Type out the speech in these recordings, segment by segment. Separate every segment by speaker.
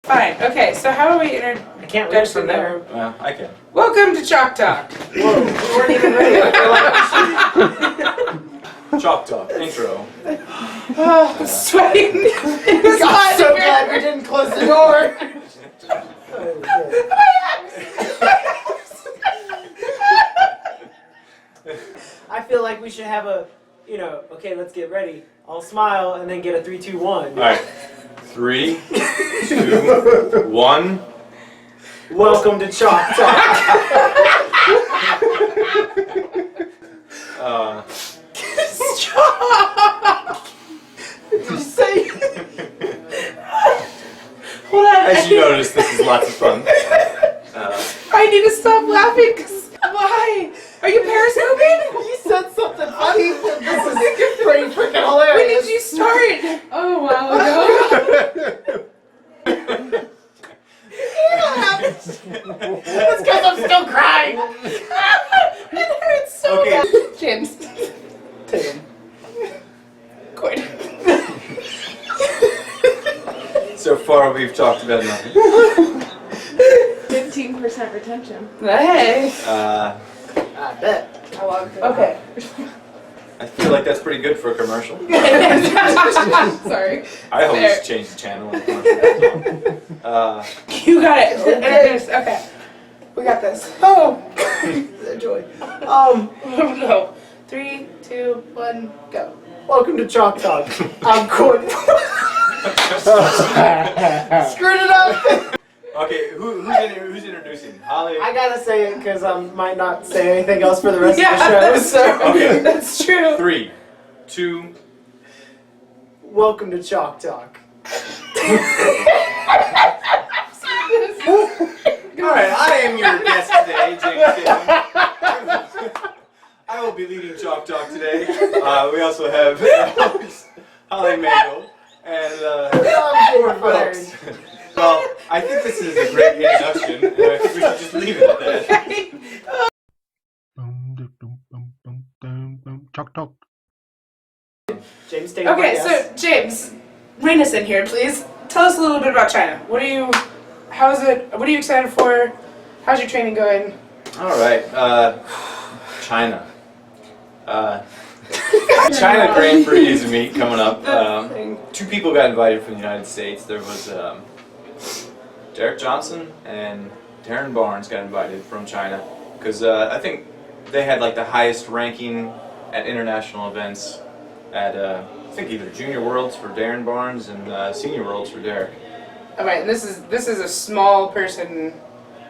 Speaker 1: Fine. Okay, so how do we
Speaker 2: I can't read from there.
Speaker 3: Well, I can.
Speaker 1: Welcome to Chalk Talk.
Speaker 2: Whoa, we weren't even ready.
Speaker 3: Chalk Talk, intro.
Speaker 1: Oh, I'm sweating. It was
Speaker 2: I'm
Speaker 1: hot
Speaker 2: so
Speaker 1: in here.
Speaker 2: glad we didn't close the door. I feel like we should have a, okay, let's get ready. I'll smile and then get a 3, 2, 1.
Speaker 3: All right. 3, 2, 1.
Speaker 2: Welcome to Chalk Talk.
Speaker 1: Stop! Did you say? Hold on.
Speaker 3: As you notice, this is lots of fun.
Speaker 1: I need to stop laughing. Why? Are you periscoping?
Speaker 2: You said something funny. This is pretty freaking hilarious.
Speaker 1: When did you start? Oh, a while ago.
Speaker 2: That's because I'm still crying.
Speaker 1: It hurts so
Speaker 3: Okay.
Speaker 1: bad. James.
Speaker 2: Tatum.
Speaker 1: Quit.
Speaker 3: So far, we've talked about nothing.
Speaker 4: 15% retention.
Speaker 1: Hey.
Speaker 2: I bet.
Speaker 4: I love it.
Speaker 1: Okay.
Speaker 3: I feel like that's pretty good for a commercial.
Speaker 1: Sorry.
Speaker 3: I always
Speaker 1: Fair.
Speaker 3: change the channel. When
Speaker 1: You got it. Okay. We got this. Oh.
Speaker 2: Joy.
Speaker 1: No. 3, 2, 1, go.
Speaker 2: Welcome to Chalk Talk. I'm Courtney. Screwed it up.
Speaker 3: okay, who's introducing? Holly.
Speaker 2: I gotta say it because I might not say anything else for the rest
Speaker 1: Yeah,
Speaker 2: of the
Speaker 1: that's
Speaker 2: show. So.
Speaker 3: Okay.
Speaker 1: That's true.
Speaker 3: 3, 2.
Speaker 2: Welcome to Chalk Talk.
Speaker 3: Alright, I am your guest today, James Tatum. I will be leading Chalk Talk today. We also have Holly Mangle and
Speaker 2: I'm
Speaker 3: folks. Well, I think this is a great introduction, and I think we should just leave it at that.
Speaker 5: Chalk Talk.
Speaker 2: James Tatum.
Speaker 1: Okay, so James, rein us in here, please. Tell us a little bit about China. What are you excited for? How's your training going?
Speaker 3: Alright, China. China Grand Prix is a meet coming up. 2 people got invited from the United States. There was Derek Johnson and Darren Barnes got invited from China because I think they had like the highest ranking at international events at I think either Junior Worlds for Darren Barnes and Senior Worlds for Derek.
Speaker 1: All right, and this is a small person.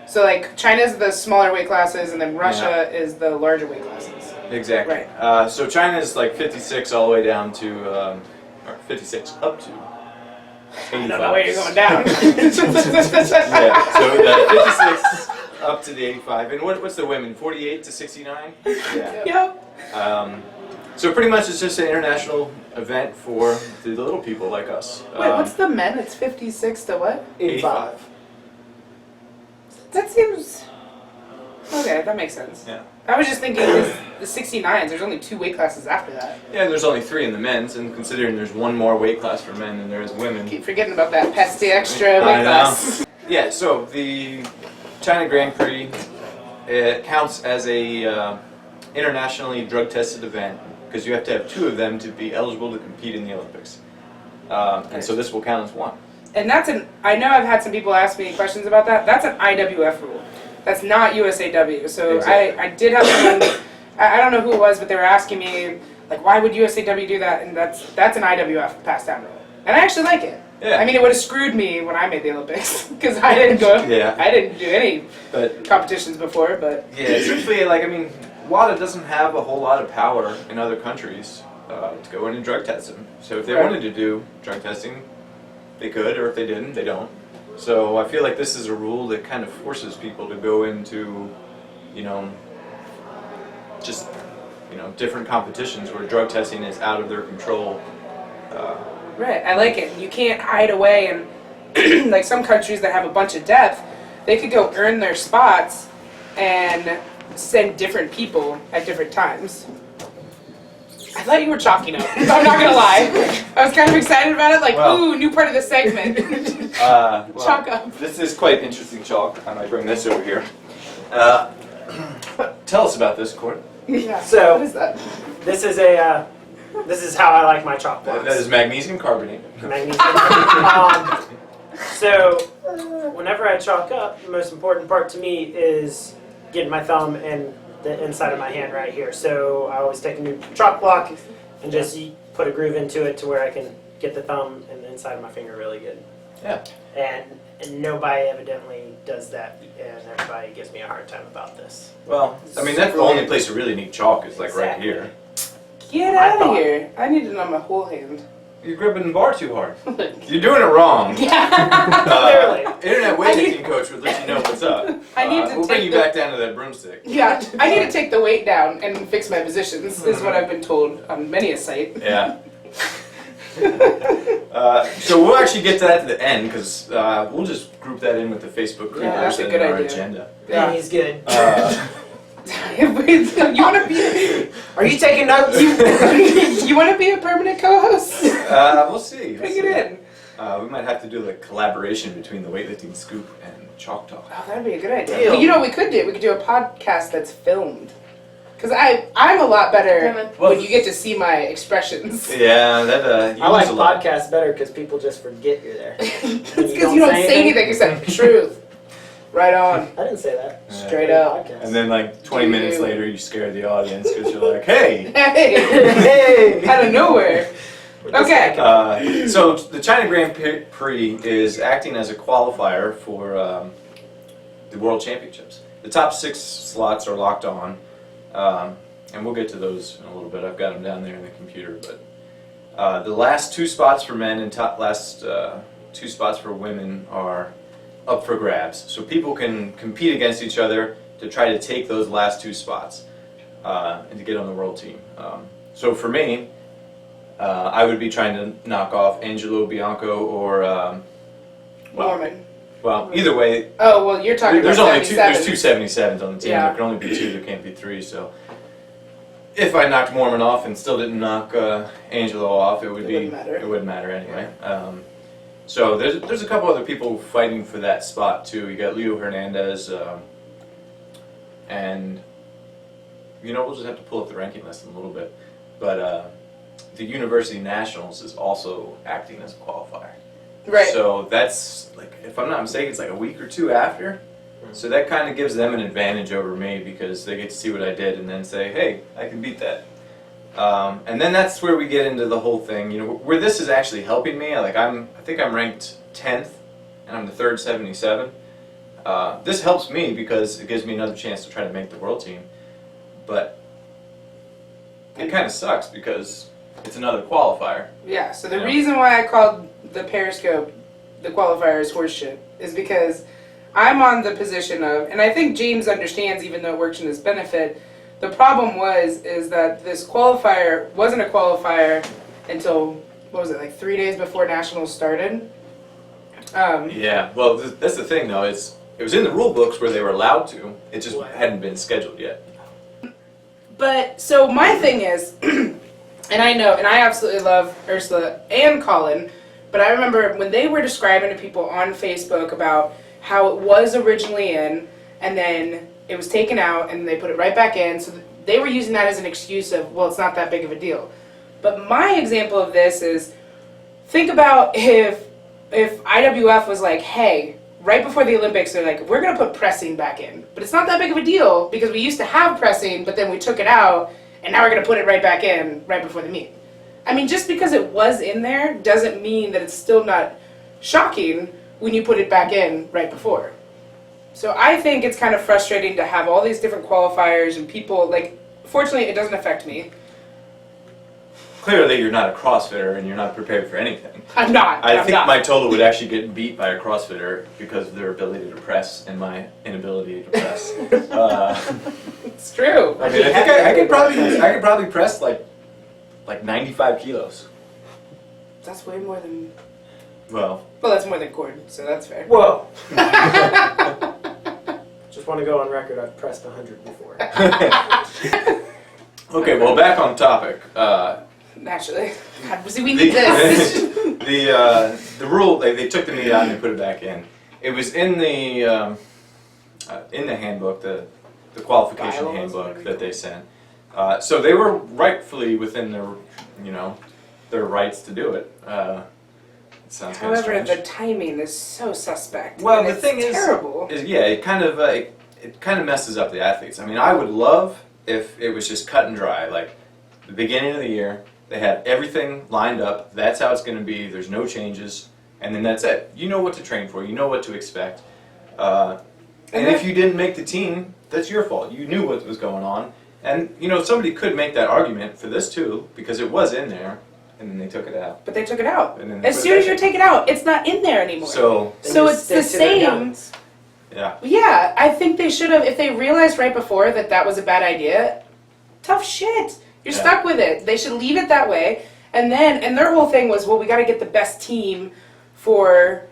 Speaker 1: So like China's the smaller weight classes, and then Russia is the larger weight classes.
Speaker 3: Exactly.
Speaker 1: Right.
Speaker 3: So China is like 56 all the way down to, or 56 up to 85.
Speaker 1: I don't know where you're going down.
Speaker 3: Yeah, so the 56 up to the 85. And what's the women, 48 to 69? Yeah.
Speaker 1: Yep.
Speaker 3: So pretty much it's just an international event for the little people like us.
Speaker 1: Wait, what's the men? It's 56 to what?
Speaker 2: 85.
Speaker 1: That seems... Okay, that makes sense.
Speaker 3: Yeah.
Speaker 1: I was just thinking the 69s, there's only 2 weight classes after that.
Speaker 3: Yeah, and there's only 3 in the men's, and considering there's 1 more weight class for men than there is women.
Speaker 1: Keep forgetting about that pesty extra
Speaker 3: I
Speaker 1: weight
Speaker 3: know.
Speaker 1: class.
Speaker 3: Yeah, so the China Grand Prix, it counts as a internationally drug-tested event because you have to have 2 of them to be eligible to compete in the Olympics. And so this will count as 1.
Speaker 1: And I know I've had some people ask me questions about that. That's an IWF rule. That's not USAW. So
Speaker 3: Exactly.
Speaker 1: I did have someone, I don't know who it was, but they were asking me, like, why would USAW do that? And that's an IWF pass down rule. And I actually like it.
Speaker 3: Yeah.
Speaker 1: I mean, it would have screwed me when I made the Olympics because I didn't go.
Speaker 3: Yeah.
Speaker 1: I didn't do any
Speaker 3: But
Speaker 1: competitions before, but
Speaker 3: yeah, truthfully, like, I mean, WADA doesn't have a whole lot of power in other countries to go in and drug test them. So if they
Speaker 1: Right.
Speaker 3: wanted to do drug testing, they could, or if they didn't, they don't. So I feel like this is a rule that kind of forces people to go into, just, different competitions where drug testing is out of their control.
Speaker 1: right, I like it. You can't hide away, and like some countries that have a bunch of depth, they could go earn their spots and send different people at different times. I thought you were chalking up. I'm not gonna lie. I was kind of excited about it, like,
Speaker 3: Well,
Speaker 1: ooh, new part of the segment.
Speaker 3: Well,
Speaker 1: Chalk up.
Speaker 3: this is quite interesting chalk. I might bring this over here. Tell us about this, Court.
Speaker 1: Yeah.
Speaker 2: So-
Speaker 1: what is that?
Speaker 2: This is a this is how I like my chalk blocks.
Speaker 3: That is magnesium carbonate.
Speaker 2: Magnesium. So whenever I chalk up, the most important part to me is getting my thumb and the inside of my hand right here. So I always take a new chalk block and just put a groove into it to where I can get the thumb and the inside of my finger really good.
Speaker 3: Yeah.
Speaker 2: And nobody evidently does that, and everybody gives me a hard time about this.
Speaker 3: Well, I mean, that's the only place you really need chalk is like right here.
Speaker 1: Get
Speaker 2: I
Speaker 1: out of
Speaker 2: thought-
Speaker 1: here. I need it on my whole hand.
Speaker 3: You're gripping the bar too hard. You're doing it wrong.
Speaker 2: Clearly.
Speaker 3: Internet weightlifting coach would let you know what's up.
Speaker 1: I need to
Speaker 3: We'll bring
Speaker 1: take
Speaker 3: you
Speaker 1: the-
Speaker 3: back down to that broomstick.
Speaker 1: Yeah, I need to take the weight down and fix my positions, is what I've been told on many a site.
Speaker 3: Yeah. So we'll actually get to that at the end because we'll just group that in with the Facebook group
Speaker 1: Yeah, that's a
Speaker 3: and
Speaker 1: good
Speaker 3: our
Speaker 1: idea.
Speaker 3: agenda.
Speaker 2: Yeah, he's good.
Speaker 1: You want to be?
Speaker 2: Are you taking notes?
Speaker 1: You want to be a permanent co-host?
Speaker 3: We'll see.
Speaker 1: Bring it in.
Speaker 3: We might have to do like collaboration between the weightlifting scoop and Chalk Talk.
Speaker 1: Oh, that'd be a good idea.
Speaker 2: Deal.
Speaker 1: Well, you know what we could do? We could do a podcast that's filmed. Because I'm a lot better
Speaker 3: Well-
Speaker 1: when you get to see my expressions.
Speaker 3: Yeah, that you
Speaker 2: I like
Speaker 3: lose a lot.
Speaker 2: podcasts better because people just forget you're there.
Speaker 1: It's because you don't say anything. You said truth. Right on.
Speaker 2: I didn't say that.
Speaker 3: Yeah.
Speaker 1: Straight up.
Speaker 2: Podcast.
Speaker 3: And then like 20
Speaker 1: Do
Speaker 3: minutes
Speaker 1: you-
Speaker 3: later, you scare the audience because you're like, hey.
Speaker 1: Hey!
Speaker 2: Hey!
Speaker 1: Out of nowhere. Okay.
Speaker 3: So the China Grand Prix is acting as a qualifier for the World Championships. The top 6 slots are locked on, and we'll get to those in a little bit. I've got them down there in the computer. But the last 2 spots for men and last 2 spots for women are up for grabs. So people can compete against each other to try to take those last 2 spots and to get on the world team. So for me, I would be trying to knock off Angelo Bianco or
Speaker 1: Mormon.
Speaker 3: well, either way,
Speaker 1: Oh, well, you're talking
Speaker 3: there's
Speaker 1: about
Speaker 3: only
Speaker 1: 77.
Speaker 3: two 77s on the team.
Speaker 1: Yeah.
Speaker 3: There can only be 2. There can't be 3. So if I knocked Mormon off and still didn't knock Angelo off, it
Speaker 1: wouldn't matter.
Speaker 3: It wouldn't matter anyway. So there's a couple other people fighting for that spot too. You got Leo Hernandez, and we'll just have to pull up the ranking list in a little bit. But the University Nationals is also acting as a qualifier.
Speaker 1: Right.
Speaker 3: So that's like, if I'm not mistaken, it's like a week or 2 after. So that kind of gives them an advantage over me because they get to see what I did and then say, hey, I can beat that. And then that's where we get into the whole thing, where this is actually helping me. I think I'm ranked 10th, and I'm the 3rd 77. This helps me because it gives me another chance to try to make the world team. But it kind of sucks because it's another qualifier.
Speaker 1: Yeah, so the
Speaker 3: Yeah.
Speaker 1: reason why I called the Periscope the qualifiers horseshit is because I'm on the position of, and I think James understands even though it works in his benefit, the problem is that this qualifier wasn't a qualifier until, what was it, like 3 days before Nationals started?
Speaker 3: Yeah, well, that's the thing though, it was in the rule books where they were allowed to, it just hadn't been scheduled yet.
Speaker 1: But, so my thing is, and I absolutely love Ursula and Colin, but I remember when they were describing to people on Facebook about how it was originally in, and then it was taken out, and they put it right back in, so they were using that as an excuse of, well, it's not that big of a deal. But my example of this is, think about if IWF was like, hey, right before the Olympics, they're like, we're going to put pressing back in. But it's not that big of a deal, because we used to have pressing, but then we took it out, and now we're going to put it right back in right before the meet. I mean, just because it was in there doesn't mean that it's still not shocking when you put it back in right before. So I think it's kind of frustrating to have all these different qualifiers and people, like, fortunately it doesn't affect me.
Speaker 3: Clearly you're not a CrossFitter and you're not prepared for anything.
Speaker 1: I'm not.
Speaker 3: I
Speaker 1: I'm
Speaker 3: think
Speaker 1: not.
Speaker 3: my total would actually get beat by a CrossFitter because of their ability to press and my inability to press.
Speaker 1: It's true.
Speaker 3: I mean, I think I could probably press like 95 kilos.
Speaker 1: That's way more than,
Speaker 3: Well,
Speaker 1: well, that's more than cord, so that's fair.
Speaker 2: Whoa. Just want to go on record, I've pressed 100 before.
Speaker 3: okay, well, back on topic.
Speaker 1: Naturally. God, see, we need this.
Speaker 3: The rule, they took the meat out and they put it back in. It was in the handbook, the qualification
Speaker 1: Bylaws,
Speaker 3: handbook
Speaker 1: whatever you
Speaker 3: that
Speaker 1: call
Speaker 3: they
Speaker 1: it.
Speaker 3: sent. So they were rightfully within their rights to do it. It sounds kind of
Speaker 1: However,
Speaker 3: strange.
Speaker 1: the timing is so suspect.
Speaker 3: Well,
Speaker 1: and
Speaker 3: the
Speaker 1: it's
Speaker 3: thing is,
Speaker 1: terrible.
Speaker 3: yeah, it kind of messes up the athletes. I mean, I would love if it was just cut and dry, like the beginning of the year, they had everything lined up. That's how it's going to be. There's no changes, and then that's it. You know what to train for. You know what to expect. And if you didn't make the team, that's your fault. You knew what was going on, and somebody could make that argument for this too because it was in there, and then they took it out.
Speaker 1: But they took it out.
Speaker 3: And then they
Speaker 1: As
Speaker 3: put
Speaker 1: soon
Speaker 3: it
Speaker 1: as
Speaker 3: back
Speaker 1: you
Speaker 3: in.
Speaker 1: take it out, it's not in there anymore.
Speaker 3: So
Speaker 1: So
Speaker 2: They
Speaker 1: it's the
Speaker 2: stick to their
Speaker 1: same.
Speaker 2: guns.
Speaker 3: yeah.
Speaker 1: Yeah, I think they should have, if they realized right before that was a bad idea, tough shit. You're
Speaker 3: Yeah.
Speaker 1: stuck with it. They should leave it that way. And their whole thing was, well, we got to get the best team for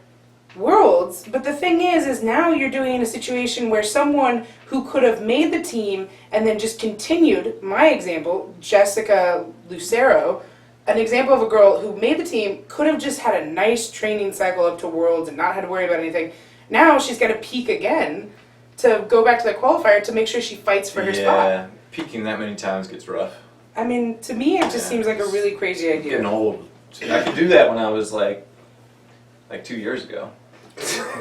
Speaker 1: Worlds. But the thing is now you're doing in a situation where someone who could have made the team and then just continued, my example, Jessica Lucero, an example of a girl who made the team, could have just had a nice training cycle up to Worlds and not had to worry about anything. Now she's got to peak again to go back to the qualifier to make sure she fights for her spot.
Speaker 3: Yeah, peaking that many times gets rough.
Speaker 1: I mean, to me, it just
Speaker 3: Yeah.
Speaker 1: seems like a really crazy
Speaker 3: I'm getting
Speaker 1: idea.
Speaker 3: old. I could do that when I was like 2 years ago.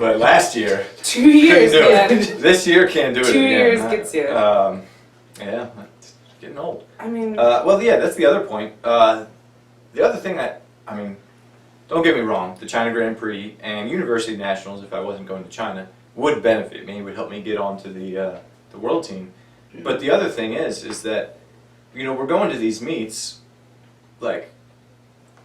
Speaker 3: But last year,
Speaker 1: 2 years,
Speaker 3: couldn't do it.
Speaker 1: man.
Speaker 3: This year can't do it
Speaker 1: 2
Speaker 3: again.
Speaker 1: years gets you.
Speaker 3: Yeah, it's getting old.
Speaker 1: I mean,
Speaker 3: Well, yeah, that's the other point. The other thing I mean, don't get me wrong, the China Grand Prix and University Nationals, if I wasn't going to China, would benefit me, would help me get onto the world team. But the other thing is that, we're going to these meets, but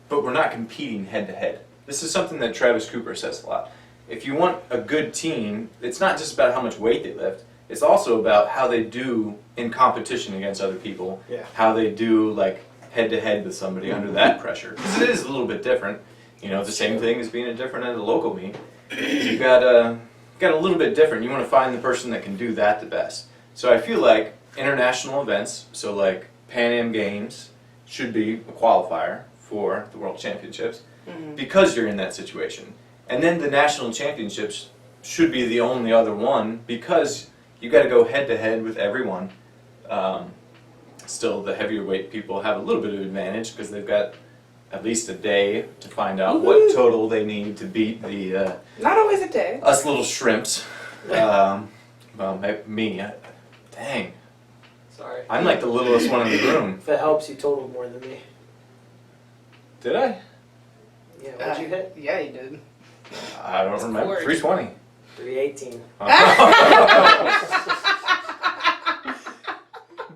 Speaker 3: we're not competing head to head. This is something that Travis Cooper says a lot. If you want a good team, it's not just about how much weight they lift. It's also about how they do in competition against other people.
Speaker 2: Yeah.
Speaker 3: How they do head to head with somebody under that pressure. Because it is a little bit different. The same thing as being different at a local meet. You got a little bit different. You want to find the person that can do that the best. So I feel like international events, so like Pan Am Games, should be a qualifier for the World Championships because you're in that situation. And then the national championships should be the only other one because you got to go head to head with everyone. Still, the heavier weight people have a little bit of advantage because they've got at least a day to find out what total they need to beat the
Speaker 1: not always a day.
Speaker 3: us little shrimps. Me, dang,
Speaker 2: Sorry.
Speaker 3: I'm like the littlest one in the room.
Speaker 2: If it helps, you totaled more than me.
Speaker 3: Did I?
Speaker 2: Yeah, what'd you hit?
Speaker 1: Yeah, you did.
Speaker 3: I don't remember.
Speaker 1: Scores.
Speaker 3: 320.
Speaker 2: 318.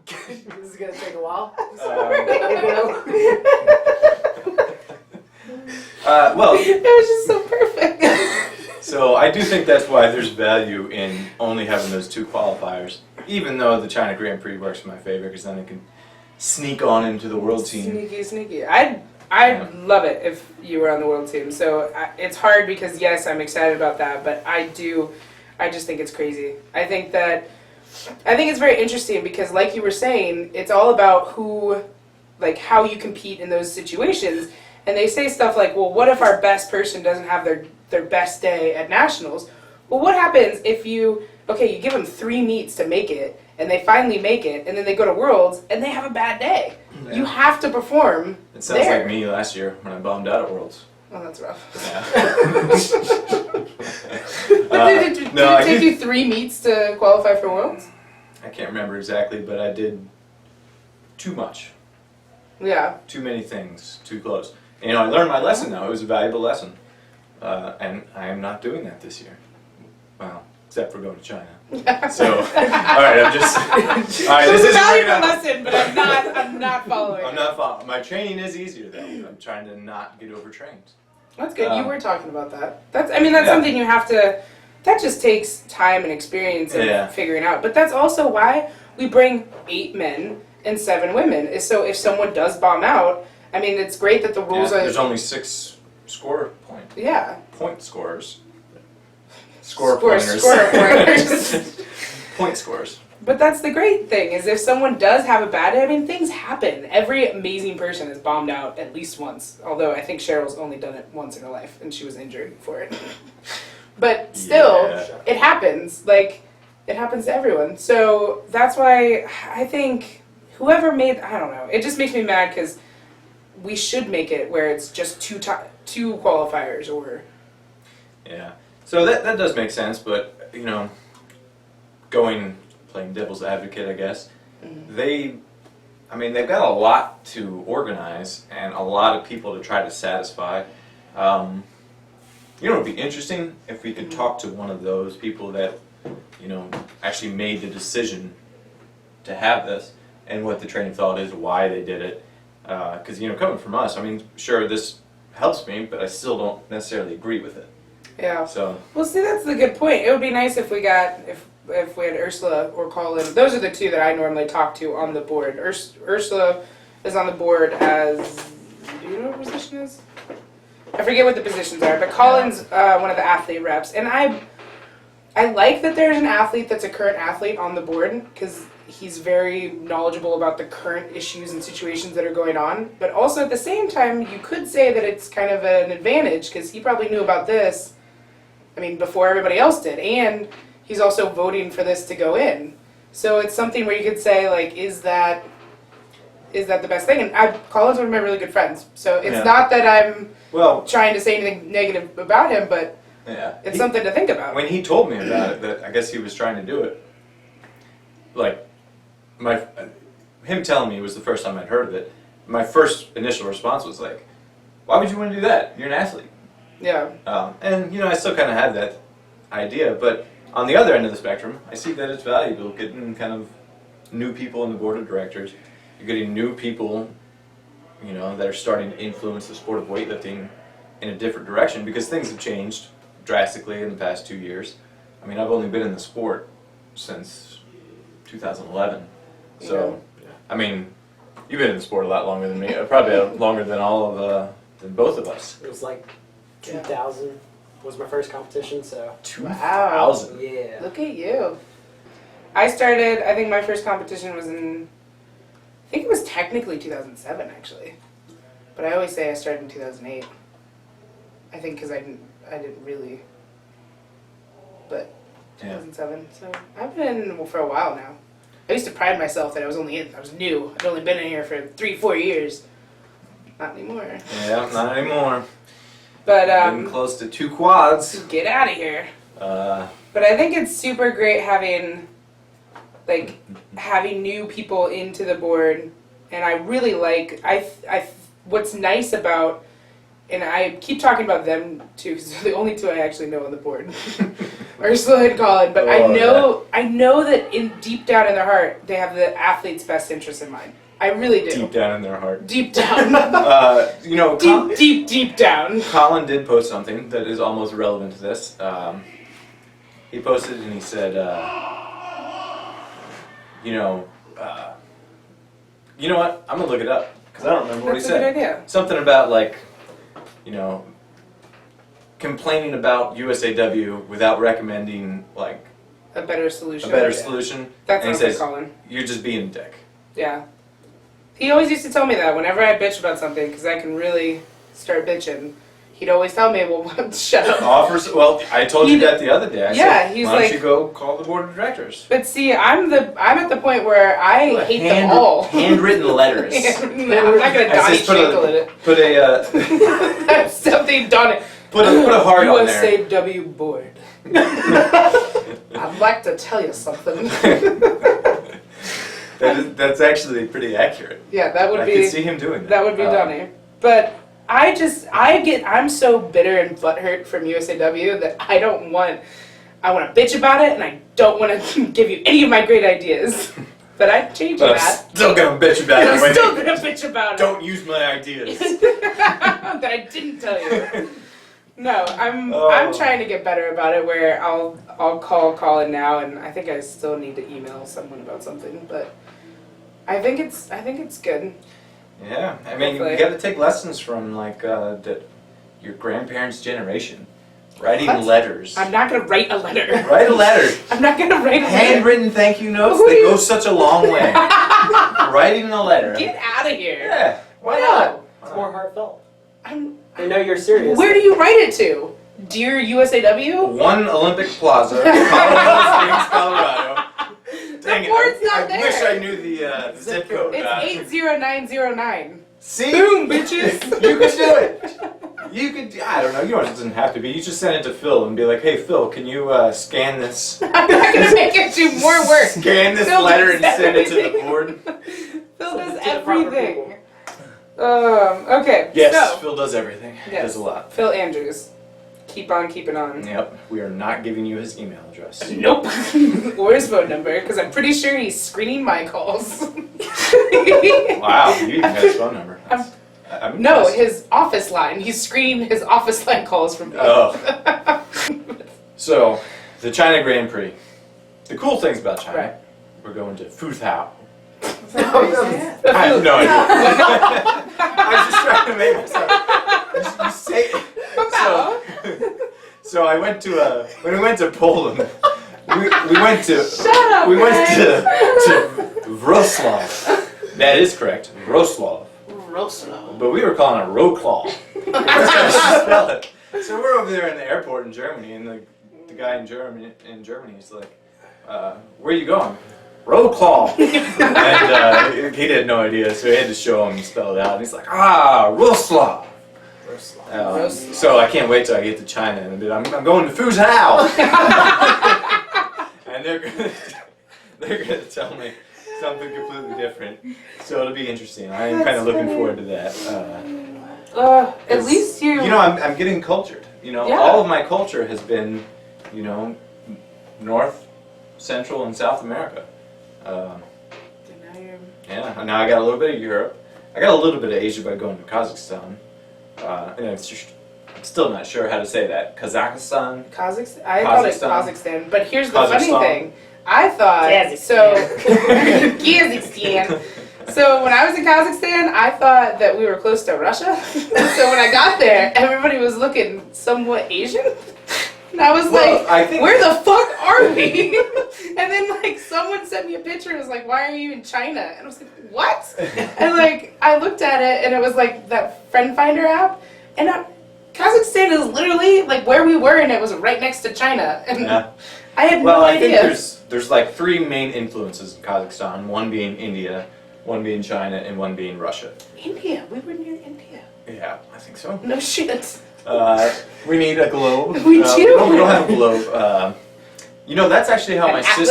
Speaker 2: This is gonna take a while.
Speaker 3: Well,
Speaker 1: That was just so perfect.
Speaker 3: so I do think that's why there's value in only having those two qualifiers. Even though the China Grand Prix works in my favor, because then I can sneak on into the world team.
Speaker 1: Sneaky. I'd love it if you were on the world team. So it's hard because yes, I'm excited about that, but I just think it's crazy. I think it's very interesting because like you were saying, it's all about how you compete in those situations. And they say stuff like, well, what if our best person doesn't have their best day at nationals? Well, what happens if you give them 3 meets to make it, and they finally make it, and then they go to Worlds, and they have a bad day?
Speaker 3: Yeah.
Speaker 1: You have to perform
Speaker 3: It sounds
Speaker 1: there.
Speaker 3: like me last year when I bombed out at Worlds.
Speaker 1: Oh, that's rough.
Speaker 3: Yeah.
Speaker 1: But did it
Speaker 3: no, I
Speaker 1: take
Speaker 3: did-
Speaker 1: you 3 meets to qualify for Worlds?
Speaker 3: I can't remember exactly, but I did too much.
Speaker 1: Yeah.
Speaker 3: Too many things, too close. And, I learned my lesson now. It was a valuable lesson. And I am not doing that this year. Well, except for going to China. So, alright, I'm just... Alright,
Speaker 1: It's
Speaker 3: this
Speaker 1: a
Speaker 3: is
Speaker 1: valuable lesson, but I'm not following.
Speaker 3: I'm not following. My training is easier, though. I'm trying to not get overtrained.
Speaker 1: That's good. You were talking about that. That's
Speaker 3: Yeah.
Speaker 1: something you have to. That just takes time and experience and
Speaker 3: Yeah.
Speaker 1: figuring out. But that's also why we bring 8 men and 7 women. Is so if someone does bomb out, I mean, it's great that the rules are.
Speaker 3: There's only 6 point scorers. Score pointers.
Speaker 1: Score pointers.
Speaker 3: Point scores.
Speaker 1: But that's the great thing, is if someone does have a bad day, I mean, things happen. Every amazing person has bombed out at least once. Although I think Cheryl's only done it once in her life, and she was injured for it. But still,
Speaker 3: Yeah.
Speaker 1: it happens. Like, it happens to everyone. So that's why I think whoever made, I don't know, it just makes me mad because we should make it where it's just two qualifiers or...
Speaker 3: Yeah. So that does make sense, but, you know, playing devil's advocate, I guess, they've got a lot to organize and a lot of people to try to satisfy. You know, it'd be interesting if we could talk to one of those people that, you know, actually made the decision to have this and what the train of thought is, why they did it. Because, you know, coming from us, I mean, sure, this helps me, but I still don't necessarily agree with it.
Speaker 1: Yeah.
Speaker 3: So.
Speaker 1: Well, see, that's the good point. It would be nice if we got, if we had Ursula or Colin. Those are the two that I normally talk to on the board. Ursula is on the board as, do you know what her position is? I forget what the positions are, but Colin's one of the athlete reps. And I like that there's an athlete that's a current athlete on the board, because he's very knowledgeable about the current issues and situations that are going on. But also at the same time, you could say that it's kind of an advantage, because he probably knew about this, I mean, before everybody else did. And he's also voting for this to go in. So it's something where you could say, like, is that the best thing? And Colin's one of my really good friends. So it's not that I'm trying to say anything negative about him, but it's something to think about.
Speaker 3: When he told me about it, that I guess he was trying to do it, like, him telling me was the first time I'd heard of it. My first initial response was like, why would you want to do that? You're an athlete.
Speaker 1: Yeah.
Speaker 3: And, you know, I still kind of had that idea, but on the other end of the spectrum, I see that it's valuable getting kind of new people in the board of directors. You're getting new people, you know, that are starting to influence the sport of weightlifting in a different direction, because things have changed drastically in the past 2 years. I mean, I've only been in the sport since 2011. So, I mean, you've been in the sport a lot longer than me. Probably longer than than both of us.
Speaker 2: It was like 2000 was my first competition, so.
Speaker 3: 2000.
Speaker 2: Yeah.
Speaker 1: Look at you. I think my first competition was I think it was technically 2007, actually. But I always say I started in 2008. I think because I didn't really, but 2007. So I've been in for a while now. I used to pride myself that I was new. I'd only been in here for 3-4 years. Not anymore.
Speaker 3: Yeah, not anymore.
Speaker 1: But
Speaker 3: Getting close to 2 quads.
Speaker 1: Get out of here. But I think it's super great having new people into the board, and I really like what's nice about, and I keep talking about them too because they're the only two I actually know on the board, Ursula and Colin. But I know that deep down in their heart they have the athlete's best interest in mind. I really do.
Speaker 3: Deep down in their heart.
Speaker 1: Deep down.
Speaker 3: You know,
Speaker 1: deep down.
Speaker 3: Colin did post something that is almost relevant to this. He posted and he said, you know what? I'm gonna look it up because I don't remember what he said.
Speaker 1: That's a good idea.
Speaker 3: Something about, like, you know, complaining about USAW without recommending, like,
Speaker 1: A better solution.
Speaker 3: solution.
Speaker 1: That
Speaker 3: and he
Speaker 1: sounds like
Speaker 3: says,
Speaker 1: Colin.
Speaker 3: you're just being a dick.
Speaker 1: Yeah. He always used to tell me that whenever I bitch about something, because I can really start bitching. He'd always tell me, well, shut up.
Speaker 3: Well, I told you that the other day. I said,
Speaker 1: he's
Speaker 3: why don't
Speaker 1: like,
Speaker 3: you go call the board of directors?
Speaker 1: But see, I'm at the point where I hate them all.
Speaker 3: Handwritten letters.
Speaker 1: I'm not gonna Donnie Shankle in it.
Speaker 3: Put a
Speaker 1: That's something Donnie.
Speaker 3: put a heart on there.
Speaker 1: USAW board. I'd like to tell you something.
Speaker 3: That's actually pretty accurate.
Speaker 1: Yeah, that would
Speaker 3: I
Speaker 1: be.
Speaker 3: could see him doing that.
Speaker 1: That would be Donnie. But I'm so bitter and butthurt from USAW that I want to bitch about it, and I don't want to give you any of my great ideas. But I'm changing that.
Speaker 3: I'm still gonna bitch about it.
Speaker 1: I'm still gonna bitch about it.
Speaker 3: Don't use my ideas.
Speaker 1: That I didn't tell you. No, I'm trying to get better about it. Where I'll call in now, and I think I still need to email someone about something, but I think it's good.
Speaker 3: Yeah, I mean,
Speaker 1: Hopefully.
Speaker 3: you got to take lessons from, like, your grandparents' generation. Writing
Speaker 1: What?
Speaker 3: letters.
Speaker 1: I'm not gonna write a letter.
Speaker 3: Write a letter.
Speaker 1: I'm not gonna write a letter.
Speaker 3: Handwritten thank you notes,
Speaker 1: Who
Speaker 3: they
Speaker 1: you-
Speaker 3: go such a long way. Writing a letter.
Speaker 1: Get out of here.
Speaker 3: Yeah, why
Speaker 1: No.
Speaker 3: not?
Speaker 2: It's more heartfelt.
Speaker 1: I'm,
Speaker 2: They know you're serious.
Speaker 1: where do you write it to? Dear USAW?
Speaker 3: 1 Olympic Plaza, Colorado Springs, Colorado. Dang it,
Speaker 1: board's not
Speaker 3: I
Speaker 1: there.
Speaker 3: wish I knew the zip code.
Speaker 1: It's 80909.
Speaker 3: See?
Speaker 1: Boom, bitches.
Speaker 3: You could do it. You could, I don't know, you know, it doesn't have to be. You just send it to Phil and be like, hey Phil, can you scan this?
Speaker 1: I'm not gonna make it do more work.
Speaker 3: Scan this
Speaker 1: Phil
Speaker 3: letter and
Speaker 1: does
Speaker 3: send it to the
Speaker 1: everything.
Speaker 3: board?
Speaker 1: Phil does
Speaker 2: To the proper
Speaker 1: everything. Okay.
Speaker 3: Yes,
Speaker 1: So,
Speaker 3: Phil does everything. He
Speaker 1: Yes.
Speaker 3: does a lot.
Speaker 1: Phil Andrews. Keep on keeping on.
Speaker 3: Yep, we are not giving you his email address.
Speaker 1: Nope. Or his phone number, because I'm pretty sure he's screening my calls.
Speaker 3: Wow, you even got his phone number. I'm
Speaker 1: No,
Speaker 3: impressed.
Speaker 1: his office line. He's screening his office line calls from me.
Speaker 3: Oh. So, the China Grand Prix. The cool things about China,
Speaker 1: Right.
Speaker 3: we're going to Futhao.
Speaker 4: Is that how you say it?
Speaker 3: I have no idea. I was just trying to make myself. You say so I went to when we went to Poland. We went to
Speaker 1: Shut up,
Speaker 3: we went
Speaker 1: Greg.
Speaker 3: to Wrocław. That is correct, Wrocław.
Speaker 1: Roslo.
Speaker 3: But we were calling it Wrocław. That's how you spell it. So we're over there in the airport in Germany, and the guy in Germany is like, "Where are you going?" Wrocław. And he had no idea, so he had to show him and spell it out. And he's like, Wrocław. So I can't wait till I get to China and be like, I'm going to Fuzhou. And they're gonna tell me something completely different. So it'll be interesting. I am kind of looking forward to that.
Speaker 1: At least you.
Speaker 3: You know, I'm getting cultured. You know,
Speaker 1: Yeah.
Speaker 3: all of my culture has been, you know, North, Central, and South America. Yeah, and now I got a little bit of Europe. I got a little bit of Asia by going to Kazakhstan. And I'm still not sure how to say that. Kazakhstan?
Speaker 1: Kazakhstan. I called it
Speaker 3: Kazakhstan.
Speaker 1: Kazakhstan, but here's the funny
Speaker 3: Kazakhstan.
Speaker 1: thing. I thought Kazakhstan. So when I was in Kazakhstan, I thought that we were close to Russia. So when I got there, everybody was looking somewhat Asian. And I was
Speaker 3: Well,
Speaker 1: like,
Speaker 3: I think-
Speaker 1: where the fuck are we? And then like someone sent me a picture and was like, why are you in China? And I was like, what? And like I looked at it and it was like that Friend Finder app. And Kazakhstan is literally like where we were and it was right next to China. And
Speaker 3: Yeah.
Speaker 1: I had
Speaker 3: Well,
Speaker 1: no
Speaker 3: I think
Speaker 1: idea.
Speaker 3: there's like 3 main influences in Kazakhstan. One being India, one being China, and one being Russia.
Speaker 1: India. We were near India.
Speaker 3: Yeah, I think so.
Speaker 1: No shit.
Speaker 3: We need a globe.
Speaker 1: We do?
Speaker 3: No, we don't have a globe. You know, that's actually how
Speaker 1: An
Speaker 3: my
Speaker 1: atlas?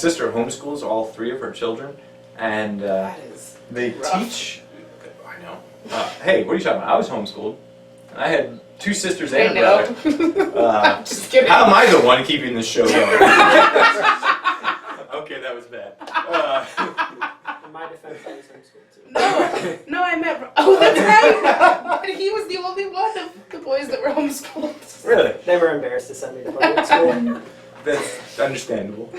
Speaker 3: sister homeschools all 3 of her children, and
Speaker 1: That is
Speaker 3: they
Speaker 1: rough.
Speaker 3: teach. I know. Hey, what are you talking about? I was homeschooled. I had 2 sisters
Speaker 1: I
Speaker 3: and a
Speaker 1: know.
Speaker 3: brother.
Speaker 1: I'm just kidding.
Speaker 3: How am I the one keeping the show going? Okay, that was bad.
Speaker 2: In my defense, I was homeschooled too.
Speaker 1: No, I meant. Oh, that's right. But he was the only one of the boys that were homeschooled.
Speaker 3: Really?
Speaker 2: They were embarrassed to send me to public school.
Speaker 3: That's understandable.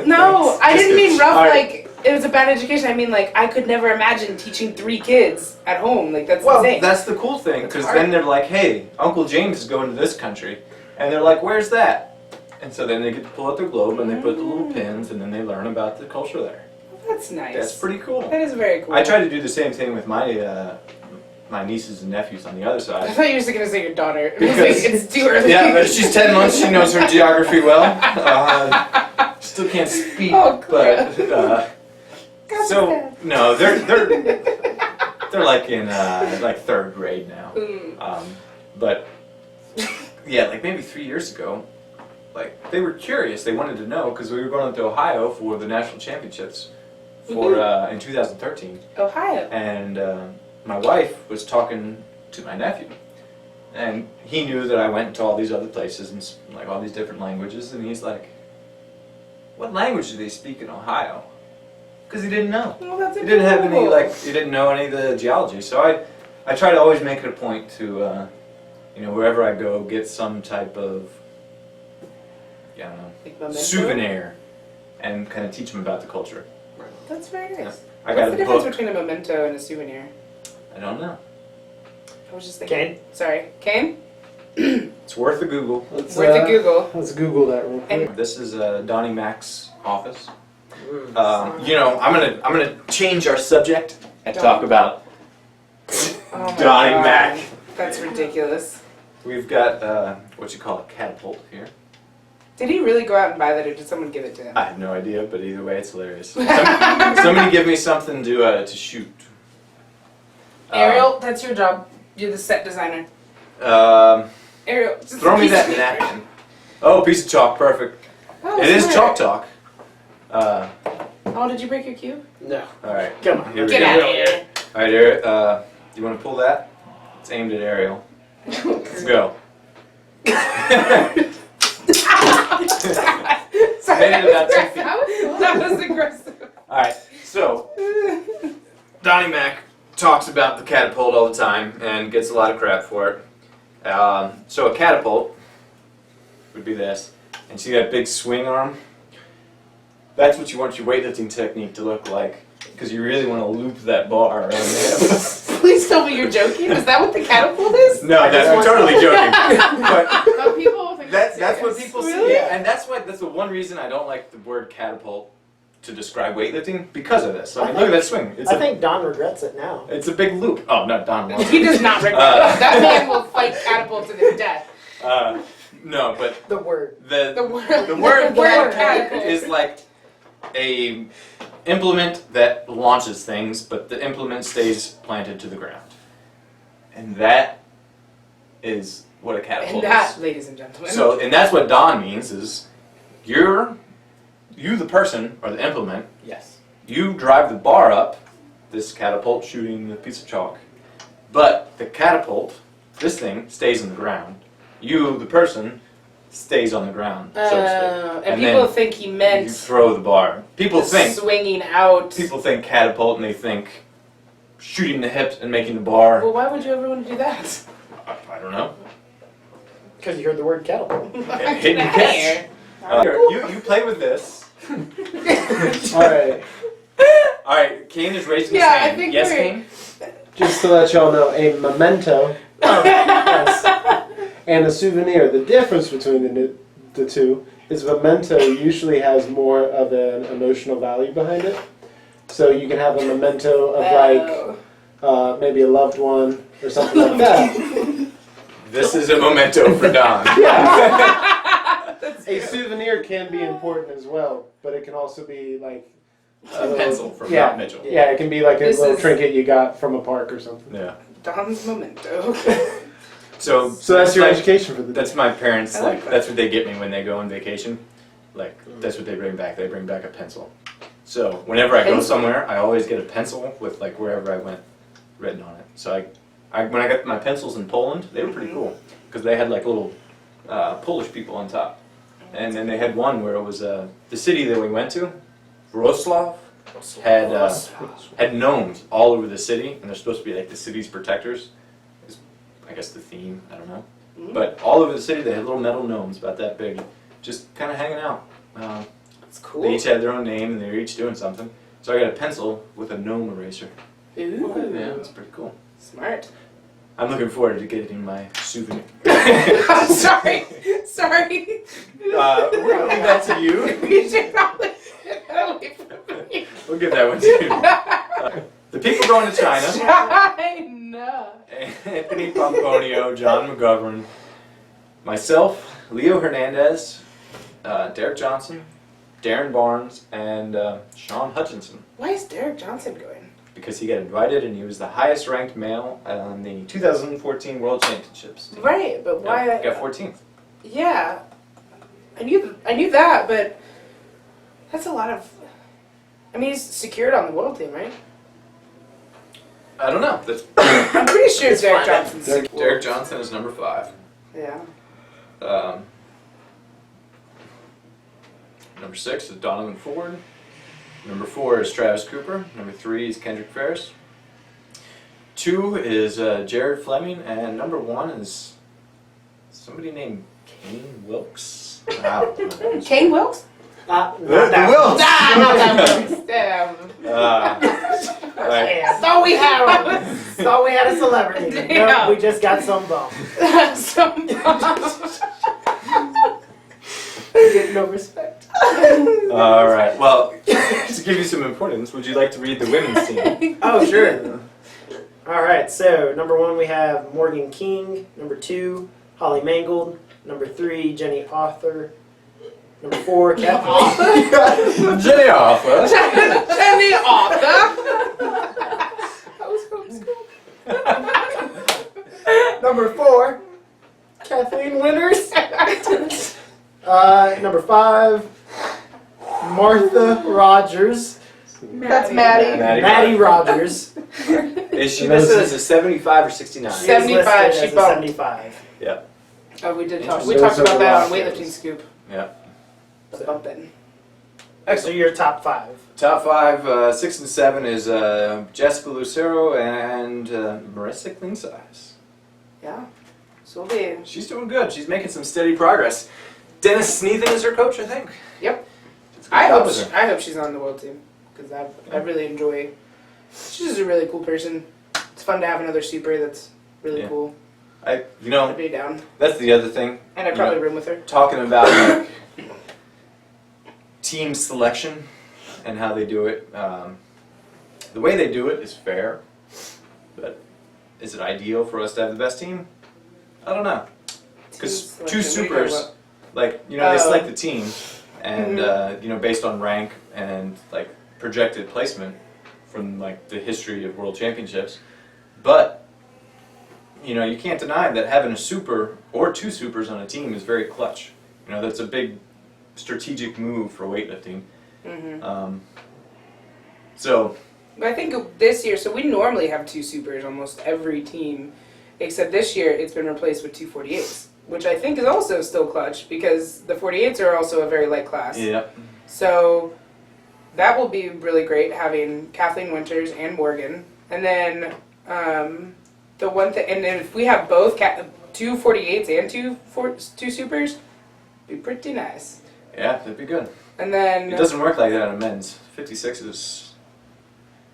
Speaker 1: No, I didn't mean rough.
Speaker 3: All right.
Speaker 1: Like it was a bad education. I mean like I could never imagine teaching 3 kids at home. Like that's
Speaker 3: Well,
Speaker 1: insane.
Speaker 3: that's the cool thing,
Speaker 1: That's
Speaker 3: because
Speaker 1: hard.
Speaker 3: then they're like, hey, Uncle James is going to this country. And they're like, where's that? And so then they get to pull out their globe and they put the little pins and then they learn about the culture there.
Speaker 1: That's nice.
Speaker 3: That's pretty cool.
Speaker 1: That is very cool.
Speaker 3: I try to do the same thing with my nieces and nephews on the other
Speaker 1: I
Speaker 3: side.
Speaker 1: thought you were going to say your daughter. It was
Speaker 3: Because-
Speaker 1: like, it's too early.
Speaker 3: Yeah, but she's 10 months, she knows her geography well. Still can't speak,
Speaker 1: Oh,
Speaker 3: but
Speaker 1: God,
Speaker 3: so
Speaker 1: sad.
Speaker 3: no, they're like in like 3rd grade now.
Speaker 1: Mm.
Speaker 3: But yeah, like maybe 3 years ago, like they were curious. They wanted to know because we were going to Ohio for the national championships for in 2013,
Speaker 1: Ohio.
Speaker 3: and my wife was talking to my nephew, and he knew that I went to all these other places and like all these different languages, and he's like, "What language do they speak in Ohio?" Because he didn't know.
Speaker 1: Well, that's
Speaker 3: He didn't have any
Speaker 1: adorable.
Speaker 3: he didn't know any of the geology. So I try to always make it a point to, you know, wherever I go, get some type of, I don't know,
Speaker 1: Like memento?
Speaker 3: souvenir, and kind of teach them about the culture.
Speaker 1: That's very nice.
Speaker 3: I
Speaker 1: What's
Speaker 3: got
Speaker 1: the
Speaker 3: a
Speaker 1: difference
Speaker 3: book.
Speaker 1: between a memento and a souvenir?
Speaker 3: I don't know.
Speaker 1: I was just thinking.
Speaker 2: Kane?
Speaker 1: Sorry, Kane.
Speaker 3: It's worth a Google.
Speaker 1: Worth a Google.
Speaker 5: Let's Google that real quick.
Speaker 3: This is Donnie Mac's office.
Speaker 2: Mm.
Speaker 3: You know, I'm gonna change our subject and
Speaker 1: Don't.
Speaker 3: talk about
Speaker 1: Oh my
Speaker 3: Donnie
Speaker 1: God.
Speaker 3: Mac.
Speaker 1: That's ridiculous.
Speaker 3: We've got what you call a catapult here.
Speaker 1: Did he really go out and buy that, or did someone give it to him?
Speaker 3: I have no idea, but either way, it's hilarious. Somebody give me something to shoot.
Speaker 1: Ariel, that's your job. You're the set designer. Ariel, just
Speaker 3: Throw me
Speaker 1: piece
Speaker 3: that
Speaker 1: of paper.
Speaker 3: napkin. Oh, piece of chalk, perfect.
Speaker 1: Oh,
Speaker 3: It is
Speaker 1: smart.
Speaker 3: chalk talk.
Speaker 1: Oh, did you break your cube?
Speaker 2: No.
Speaker 3: All right.
Speaker 2: Come on.
Speaker 3: Here we
Speaker 1: Get
Speaker 3: go.
Speaker 1: out of here.
Speaker 3: All right, Ariel. You want to pull that? It's aimed at Ariel. Let's go.
Speaker 1: Sorry,
Speaker 3: Made it about 2 feet.
Speaker 1: that was aggressive.
Speaker 3: All right. So Donnie Mac talks about the catapult all the time and gets a lot of crap for it. So a catapult would be this, and see that big swing arm? That's what you want your weightlifting technique to look like, because you really want to loop that bar around the hip.
Speaker 1: Please tell me you're joking. Is that what the catapult is?
Speaker 3: No, I'm totally joking. But
Speaker 4: But people think
Speaker 3: that's what people
Speaker 1: Really?
Speaker 3: see, and that's the one reason I don't like the word catapult to describe weightlifting, because of this. I mean, look at that swing.
Speaker 2: I think Don regrets it now.
Speaker 3: It's a big loop. Oh no, Don wants
Speaker 1: He
Speaker 3: it.
Speaker 1: does not regret it. That man will fight catapult to the death.
Speaker 3: No, but
Speaker 2: The word.
Speaker 1: The word,
Speaker 3: the word
Speaker 1: catapult
Speaker 3: is like a implement that launches things, but the implement stays planted to the ground. And that is what a catapult
Speaker 1: And that,
Speaker 3: is.
Speaker 1: ladies and gentlemen.
Speaker 3: So, and that's what Don means is you the person, or the implement,
Speaker 2: Yes.
Speaker 3: you drive the bar up, this catapult shooting the piece of chalk, but the catapult, this thing, stays on the ground. You, the person, stays on the ground, so to speak.
Speaker 1: and
Speaker 3: then
Speaker 1: people think he meant
Speaker 3: you throw the bar. People
Speaker 1: the
Speaker 3: think
Speaker 1: swinging out.
Speaker 3: catapult, and they think shooting the hips and making the bar.
Speaker 1: Well, why would you ever want to do that?
Speaker 3: I don't know.
Speaker 2: Because you heard the word catapult.
Speaker 3: Hit and catch. You play with this.
Speaker 5: All right.
Speaker 3: All right, Kane is raising his
Speaker 1: Yeah, I
Speaker 3: hand.
Speaker 1: think
Speaker 3: Yes,
Speaker 1: we're-
Speaker 3: Kane.
Speaker 5: Just to let y'all know, a memento and a souvenir. The difference between the two is memento usually has more of an emotional value behind it. So you can have a memento of like maybe a loved one or something like that.
Speaker 3: This is a memento for Don.
Speaker 5: A souvenir can be important as well, but it can also be like
Speaker 3: A pencil from
Speaker 5: Yeah.
Speaker 3: Mount Mitchell.
Speaker 5: yeah, it can be like a
Speaker 1: This
Speaker 5: little
Speaker 1: is-
Speaker 5: trinket you got from a park or something.
Speaker 3: Yeah.
Speaker 1: Don's memento.
Speaker 3: So
Speaker 5: So that's your
Speaker 3: like-
Speaker 5: education for the day.
Speaker 3: That's my parents.
Speaker 1: I like
Speaker 3: Like
Speaker 1: that.
Speaker 3: that's what they get me when they go on vacation. Like that's what they bring back. They bring back a pencil. So whenever I go
Speaker 1: Pencil?
Speaker 3: somewhere, I always get a pencil with like wherever I went written on it. So when I got my pencils in Poland, they were pretty cool because they had like little Polish people on top, and then they had one where it was the city that we went to, Wrocław, had gnomes all over the city, and they're supposed to be like the city's protectors. Is I guess the theme. I don't know. But all over the city, they had little metal gnomes about that big, just kind of hanging out.
Speaker 1: That's cool.
Speaker 3: They each had their own name, and they were each doing something. So I got a pencil with a gnome eraser.
Speaker 1: Ooh.
Speaker 3: Yeah, it's pretty cool.
Speaker 1: Smart.
Speaker 3: I'm looking forward to getting my souvenir.
Speaker 1: I'm sorry. Sorry.
Speaker 3: We're gonna leave that to you.
Speaker 1: You should probably get that away from me.
Speaker 3: We'll give that one to you. The people going to China.
Speaker 1: China.
Speaker 3: Anthony Pomponio, John McGovern, myself, Leo Hernandez, Derek Johnson, Darren Barnes, and Sean Hutchinson.
Speaker 1: Why is Derek Johnson going?
Speaker 3: Because he got invited and he was the highest ranked male on the 2014 World Championships team.
Speaker 1: Right, but why?
Speaker 3: Yep, got 14th.
Speaker 1: Yeah, I knew that, but that's a lot of. I mean, he's secured on the world team, right?
Speaker 3: I don't know. That's
Speaker 1: I'm pretty sure
Speaker 2: It's
Speaker 1: Derek
Speaker 2: fine.
Speaker 1: Johnson's.
Speaker 5: Derek-
Speaker 3: Derek Johnson is number 5.
Speaker 1: Yeah.
Speaker 3: Number 6 is Donovan Ford. Number 4 is Travis Cooper. Number 3 is Kendrick Ferris. 2 is Jared Fleming, and number 1 is somebody named Kane Wilkes. Wow.
Speaker 1: Kane Wilkes?
Speaker 2: Not
Speaker 3: The
Speaker 2: that
Speaker 3: Wilkes.
Speaker 1: Not that Wilkes. Damn.
Speaker 3: Like,
Speaker 2: Yeah, thought we had one. Thought we had a celebrity.
Speaker 1: Yeah.
Speaker 2: Nope, we just got some bum.
Speaker 1: Some
Speaker 2: Get no respect.
Speaker 3: all right. Well, to give you some importance, would you like to read the women's team?
Speaker 2: Oh, sure. All right, so number 1 we have Morgan King. Number 2, Holly Mangold. Number 3, Jenny Arthur. Number 4, Kathleen.
Speaker 3: Jenny Arthur.
Speaker 1: Jenny Arthur.
Speaker 2: Number 4, Kathleen Winters. Number 5, Martha Rogers.
Speaker 1: That's Maddie.
Speaker 2: Maddie Rogers.
Speaker 3: Is she listed as a 75 or 69?
Speaker 2: She is
Speaker 1: 75,
Speaker 2: listed
Speaker 1: she
Speaker 2: as a
Speaker 1: bumped.
Speaker 2: 75.
Speaker 3: Yeah.
Speaker 1: Oh, we did talk.
Speaker 5: So
Speaker 1: We talked
Speaker 5: those
Speaker 1: about
Speaker 5: are
Speaker 1: that on
Speaker 5: the
Speaker 1: weightlifting
Speaker 5: rosters.
Speaker 1: scoop.
Speaker 3: Yeah.
Speaker 1: The bumping.
Speaker 2: So your top 5.
Speaker 3: Top 5, 6 and 7 is Jessica Lucero and Marissa Clean Size.
Speaker 1: Yeah. So we'll be.
Speaker 3: She's doing good. She's making some steady progress. Dennis Sneathan is her coach, I think.
Speaker 1: Yep.
Speaker 3: It's a good job with her.
Speaker 1: I hope she's on the world team because I really enjoy. She's just a really cool person. It's fun to have another super that's really
Speaker 3: Yeah.
Speaker 1: cool.
Speaker 3: You
Speaker 1: I'd
Speaker 3: know,
Speaker 1: be down,
Speaker 3: that's the other thing.
Speaker 1: and I'd
Speaker 3: You
Speaker 1: probably
Speaker 3: know,
Speaker 1: room with her.
Speaker 3: talking about like, team selection and how they do it. The way they do it is fair, but is it ideal for us to have the best team? I don't know. Because
Speaker 1: Team
Speaker 3: two
Speaker 1: selection, what are you
Speaker 3: supers,
Speaker 1: talking
Speaker 3: like, you know, they
Speaker 1: Oh.
Speaker 3: select the team, and
Speaker 1: Mm-hmm.
Speaker 3: you know, based on rank and like projected placement from like the history of world championships. But you know, you can't deny that having a super or 2 supers on a team is very clutch. You know, that's a big strategic move for weightlifting. So
Speaker 1: But I think this year, so we normally have 2 supers almost every team, except this year it's been replaced with 2 48s, which I think is also still clutch because the 48s are also a very light class.
Speaker 3: yeah,
Speaker 1: So that will be really great having Kathleen Winters and Morgan. And then the one thing, and then if we have both 2 48s and 2 supers, be pretty nice.
Speaker 3: yeah, that'd be good.
Speaker 1: And then
Speaker 3: It doesn't work like that on men's. 56 is.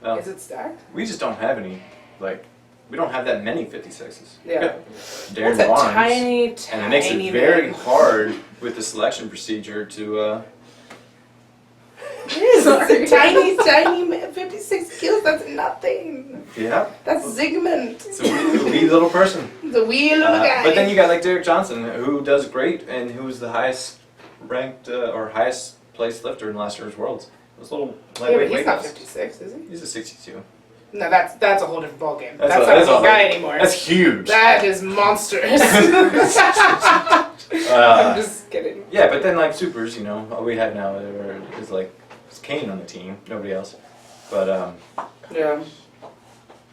Speaker 3: Well,
Speaker 1: is it stacked?
Speaker 3: we just don't have any. Like, we don't have that many 56s. We
Speaker 1: Yeah.
Speaker 3: got Darren
Speaker 1: That's a
Speaker 3: Barnes,
Speaker 1: tiny,
Speaker 3: and it makes
Speaker 1: tiny
Speaker 3: it very
Speaker 1: man.
Speaker 3: hard with the selection procedure to.
Speaker 1: It is. It's a tiny, tiny man. 56 kilos. That's nothing.
Speaker 3: Yeah.
Speaker 1: That's Zygmunt.
Speaker 3: It's a wee little person.
Speaker 1: The wheel of a guy.
Speaker 3: But then you got like Derek Johnson, who does great, and who was the highest ranked or highest placed lifter in last year's Worlds. Those little
Speaker 1: Yeah,
Speaker 3: lightweight
Speaker 1: but he's not
Speaker 3: weightlifts.
Speaker 1: 56, is he?
Speaker 3: He's a 62.
Speaker 1: No, that's a whole different ballgame.
Speaker 3: That's
Speaker 1: That's
Speaker 3: a-
Speaker 1: not
Speaker 3: that's
Speaker 1: a
Speaker 3: a-
Speaker 1: guy anymore.
Speaker 3: That's huge.
Speaker 1: That is monstrous.
Speaker 3: Uh,
Speaker 1: I'm just kidding.
Speaker 3: Yeah, but then like supers, you know, all we have now is like it's Kane on the team, nobody else. But
Speaker 1: Yeah.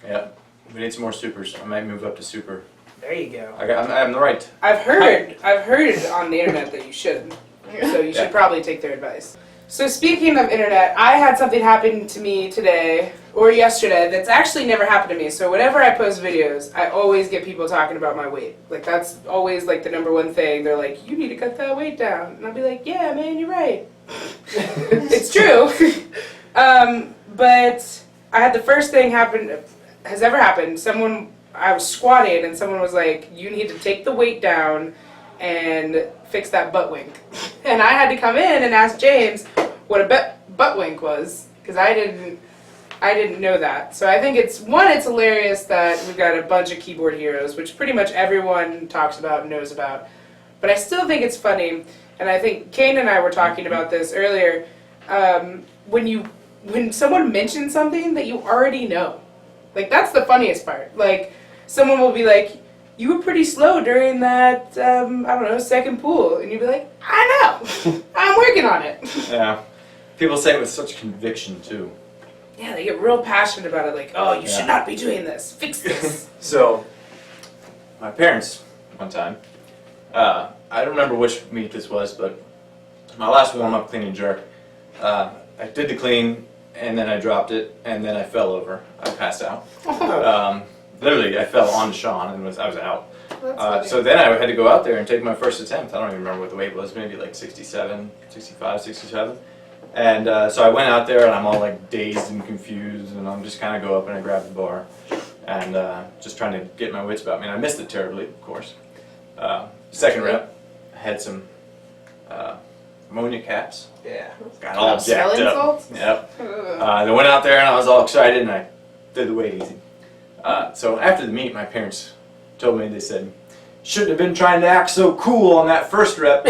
Speaker 3: yeah, we need some more supers. I might move up to super.
Speaker 2: There you go.
Speaker 3: I'm the right.
Speaker 1: I've heard on the internet that you should. So you should
Speaker 3: Yeah.
Speaker 1: probably take their advice. So speaking of internet, I had something happen to me today or yesterday that's actually never happened to me. So whenever I post videos, I always get people talking about my weight. Like that's always like the number one thing. They're like, "You need to cut that weight down." And I'll be like, "Yeah, man, you're right." It's true. But I had the first thing has ever happened. I was squatting and someone was like, "You need to take the weight down and fix that butt wink." And I had to come in and ask James what a butt wink was because I didn't know that. So I think it's hilarious that we've got a bunch of keyboard heroes, which pretty much everyone talks about and knows about. But I still think it's funny, and I think Kane and I were talking about this earlier. When someone mentions something that you already know, like that's the funniest part. Like someone will be like, "You were pretty slow during that, I don't know, second pull," and you'd be like, "I know, I'm working on it."
Speaker 3: Yeah. People say it with such conviction too.
Speaker 1: Yeah, they get real passionate about it. Like, "Oh, you should not be doing this. Fix this."
Speaker 3: So, my parents, one time, I don't remember which meet this was, but my last warm-up clean and jerk, I did the clean, and then I dropped it, and then I fell over. I passed out. Literally, I fell on Sean, and I was out. So then I had to go out there and take my first attempt. I don't even remember what the weight was, maybe like 67, 65, 67. And so I went out there and I'm all like dazed and confused, and I'm just kind of go up and I grab the bar and just trying to get my wits about me. And I missed it terribly, of course. Second rep, I had some ammonia caps.
Speaker 2: Yeah.
Speaker 3: Got all jacked
Speaker 1: Smelling
Speaker 3: up.
Speaker 1: salts?
Speaker 3: Yep.
Speaker 1: Ugh.
Speaker 3: I went out there and I was all excited and I did the weight easy. So after the meet, my parents told me, they said, shouldn't have been trying to act so cool on that first rep.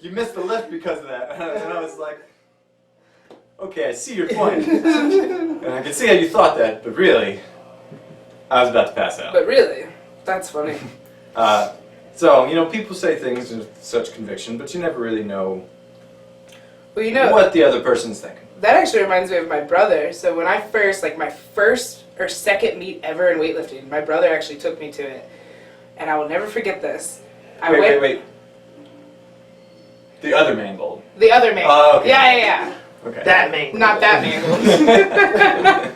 Speaker 3: You missed the lift because of that. And I was like, okay, I see your point. And I can see how you thought that, but really, I was about to pass out.
Speaker 1: But really, that's funny.
Speaker 3: So, you know, people say things with such conviction, but you never really know
Speaker 1: Well, you know,
Speaker 3: what the other person's thinking.
Speaker 1: that actually reminds me of my brother. So when I first, like my first or second meet ever in weightlifting, my brother actually took me to it. And I will never forget this.
Speaker 3: Wait. The other mangold.
Speaker 1: The other man.
Speaker 3: Oh, okay.
Speaker 1: Yeah.
Speaker 3: Okay.
Speaker 2: That man.
Speaker 1: Not that man.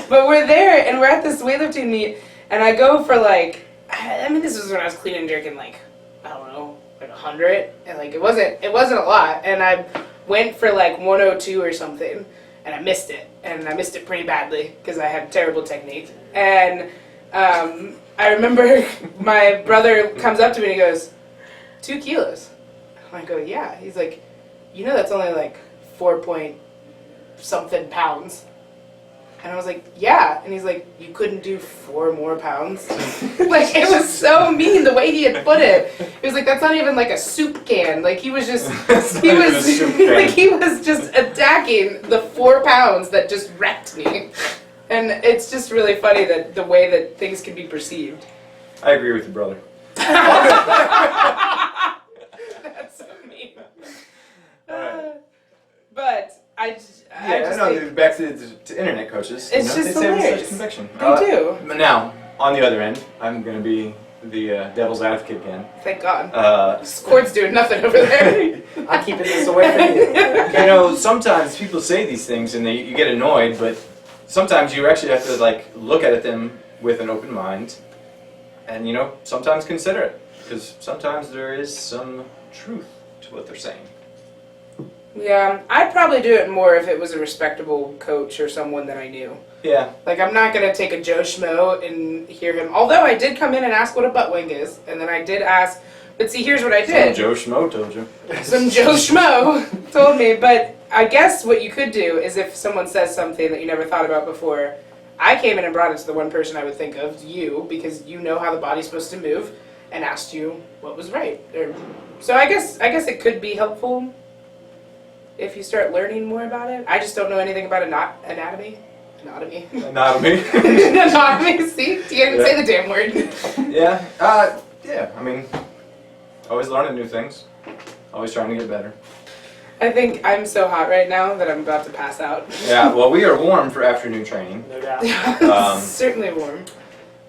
Speaker 1: But we're there and we're at this weightlifting meet and I go for like, I mean this was when I was clean and jerking like, I don't know, like 100 and like it wasn't a lot and I went for like 102 or something and I missed it and I missed it pretty badly because I had terrible technique and I remember my brother comes up to me and he goes, 2 kilos. I go, yeah. He's like, you know that's only like 4 point something pounds. And I was like, yeah. And he's like, you couldn't do 4 more pounds? Like, it was so mean the way he had put it. He was like, that's not even like a soup can. Like, he was just, he was just attacking the 4 pounds that just wrecked me. And it's just really funny that the way that things can be perceived.
Speaker 3: I agree with your brother.
Speaker 1: That's so mean.
Speaker 3: Alright.
Speaker 1: But I just think
Speaker 3: back to internet coaches.
Speaker 1: It's just
Speaker 3: they say with
Speaker 1: hilarious.
Speaker 3: such conviction.
Speaker 1: They do.
Speaker 3: But now, on the other end, I'm going to be the devil's advocate again.
Speaker 1: Thank God.
Speaker 3: This
Speaker 1: Squirt's doing nothing over there.
Speaker 2: I'm keeping this away from you.
Speaker 3: You know, sometimes people say these things and you get annoyed, but sometimes you actually have to like look at them with an open mind, and you know, sometimes consider it, because sometimes there is some truth to what they're saying.
Speaker 1: Yeah, I'd probably do it more if it was a respectable coach or someone that I knew.
Speaker 3: Yeah.
Speaker 1: Like, I'm not going to take a Joe Schmo and hear him. Although I did come in and ask what a butt wing is, and then I did ask, but see, here's what I did.
Speaker 3: Some Joe Schmo told you.
Speaker 1: Some Joe Schmo told me, but I guess what you could do is if someone says something that you never thought about before, I came in and brought it to the one person I would think of, you, because you know how the body's supposed to move, and asked you what was right. So I guess it could be helpful if you start learning more about it. I just don't know anything about anatomy. Anatomy.
Speaker 3: Anatomy.
Speaker 1: Anatomy. See, you can't even say the damn word.
Speaker 3: Yeah. Yeah. I mean, always learning new things. Always trying to get better.
Speaker 1: I think I'm so hot right now that I'm about to pass out.
Speaker 3: Yeah. Well, we are warm for afternoon training.
Speaker 2: No doubt.
Speaker 1: Certainly warm.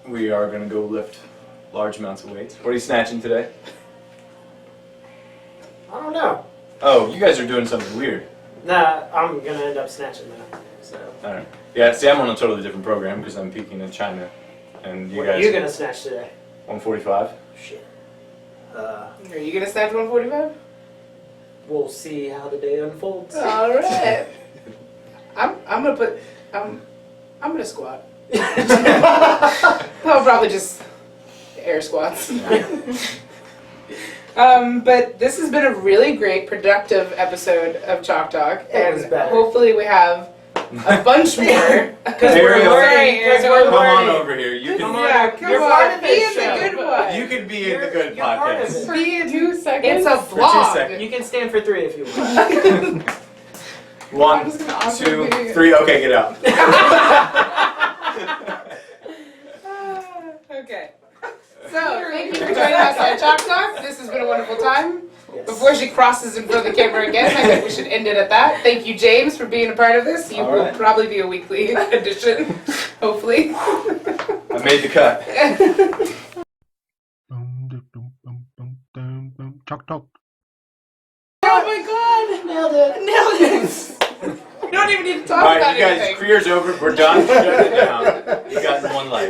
Speaker 3: We are going to go lift large amounts of weights. What are you snatching today?
Speaker 2: I don't know.
Speaker 3: Oh, you guys are doing something weird.
Speaker 2: Nah, I'm gonna end up snatching that. So.
Speaker 3: All right. Yeah. See, I'm on a totally different program because I'm peaking in China, and you
Speaker 2: What
Speaker 3: guys.
Speaker 2: are you gonna snatch today?
Speaker 3: 145.
Speaker 2: Shit.
Speaker 1: Are you gonna snatch 145?
Speaker 2: We'll see how the day unfolds.
Speaker 1: All right. I'm gonna squat. I'll probably just air squats. But this has been a really great, productive episode of Chalk Talk,
Speaker 2: It was
Speaker 1: and
Speaker 2: better.
Speaker 1: hopefully we have a bunch more.
Speaker 2: Because
Speaker 3: There
Speaker 2: we're
Speaker 3: we go.
Speaker 2: learning. Because we're
Speaker 3: Come on
Speaker 2: learning.
Speaker 3: over here. You can.
Speaker 1: Yeah, come
Speaker 2: You're
Speaker 1: on,
Speaker 2: part of
Speaker 1: be
Speaker 2: this
Speaker 1: in the
Speaker 2: show.
Speaker 1: good one.
Speaker 3: You could be in the good
Speaker 2: You're part of
Speaker 3: podcast.
Speaker 2: it.
Speaker 1: Be in
Speaker 4: 2 seconds.
Speaker 1: It's a
Speaker 3: For 2
Speaker 1: vlog.
Speaker 3: seconds.
Speaker 2: You can stand for 3 if you want.
Speaker 3: 1,
Speaker 4: I'm just gonna awkwardly-
Speaker 3: 2, 3. Okay, get out.
Speaker 1: Okay. So, thank you for joining us on Chalk Talk. This has been a wonderful time.
Speaker 2: Yes.
Speaker 1: Before she crosses in front of the camera again, I think we should end it at that. Thank you, James, for being a part of this. You
Speaker 3: All
Speaker 1: will
Speaker 3: right.
Speaker 1: probably be a weekly edition, hopefully.
Speaker 3: I made the cut.
Speaker 5: Chalk talk.
Speaker 1: Oh my god!
Speaker 2: Nailed it.
Speaker 1: Nailed it! You don't even need to talk
Speaker 3: All right,
Speaker 1: about
Speaker 3: you guys,
Speaker 1: anything.
Speaker 3: career's over. We're done. Shut it down. You got one life.